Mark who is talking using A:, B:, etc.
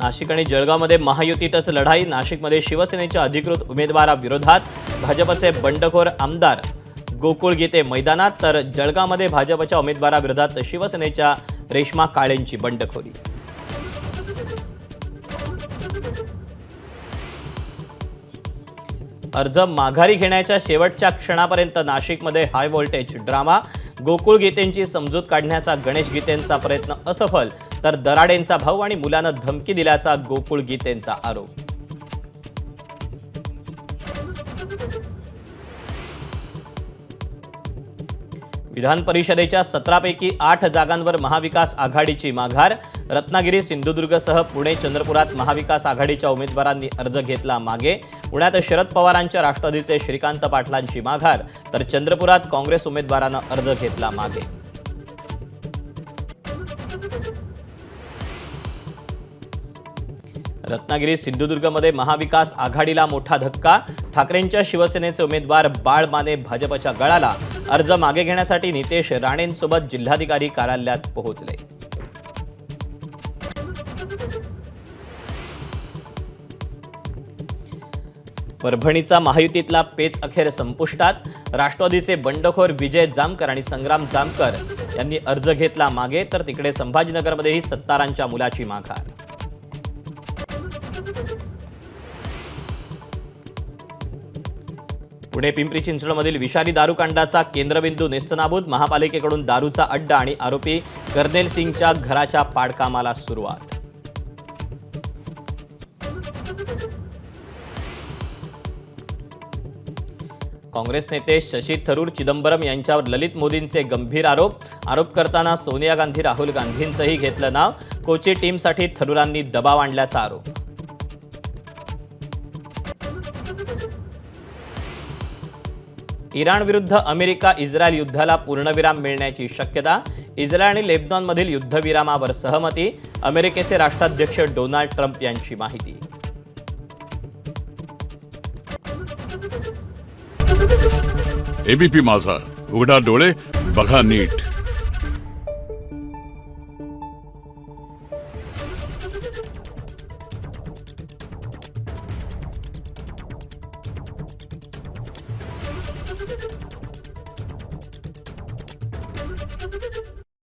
A: नाशिक आणि जळगावमध्ये महायुतीतच लढाई। नाशिकमध्ये शिवसेनेच्या अधिकृत उमेदवाराविरोधात भाजपचे बंडखोर आमदार गोकुळ गीते मैदानात, तर जळगावमध्ये भाजपच्या उमेदवाराविरोधात शिवसेनेच्या रेश्मा काळेंची बंडखोरी। अर्ज माघारी घेण्याच्या शेवटच्या क्षणापर्यंत नाशिकमध्ये हाय व्होल्टेज ड्रामा। गोकुळ गीतेंची समजूत काढण्याचा गणेश गीतेंचा प्रयत्न असफल, तर दराडेंचा भाऊ आणि मुलानं धमकी दिल्याचा गोकुळ गीतेंचा आरोप। विधान परिषदेच्या 17 पैकी 8 जागांवर महाविकास आघाडीची माघार। रत्नागिरी, सिंधुदुर्गसह पुणे, चंद्रपुरात महाविकास आघाडीच्या उमेदवारांनी अर्ज घेतला मागे। पुण्यात शरद पवारांच्या राष्ट्रवादीचे श्रीकांत पाटलांची माघार, तर चंद्रपुरात काँग्रेस उमेदवारानं अर्ज घेतला मागे। रत्नागिरी, सिंधुदुर्गमध्ये महाविकास आघाडीला मोठा धक्का। ठाकरेंच्या शिवसेनेचे उमेदवार बाळ माने भाजपच्या गळाला। अर्ज मागे घेण्यासाठी नितेश राणेंसोबत जिल्हाधिकारी कार्यालयात पोहोचले। परभणीचा महायुतीतला पेच अखेर संपुष्टात। राष्ट्रवादीचे बंडखोर विजय जामकर आणि संग्राम जामकर यांनी अर्ज घेतला मागे, तर तिकडे संभाजीनगरमध्येही सत्तारांच्या मुलाची माघार। पुणे पिंपरी चिंचवडमधील विषारी दारूकांडाचा केंद्रबिंदू नेस्तनाबूत। महापालिकेकडून दारूचा अड्डा आणि आरोपी कर्नेल सिंगच्या घराच्या पाडकामाला सुरुवात। काँग्रेस नेते शशी थरूर चिदंबरम यांच्यावर ललित मोदींचे गंभीर आरोप करताना सोनिया गांधी, राहुल गांधींचंही घेतलं नाव। कोची टीमसाठी थरूरांनी दबाव आणल्याचा आरोप। इराण विरुद्ध अमेरिका इस्रायल युद्धाला पूर्णविराम मिळण्याची शक्यता। इस्रायल आणि लेबनॉनमधील युद्धविरामावर सहमती। अमेरिकेचे राष्ट्राध्यक्ष डोनाल्ड ट्रम्प यांची माहिती।
B: एबीपी माझा, उघडा डोळे बघा नीट।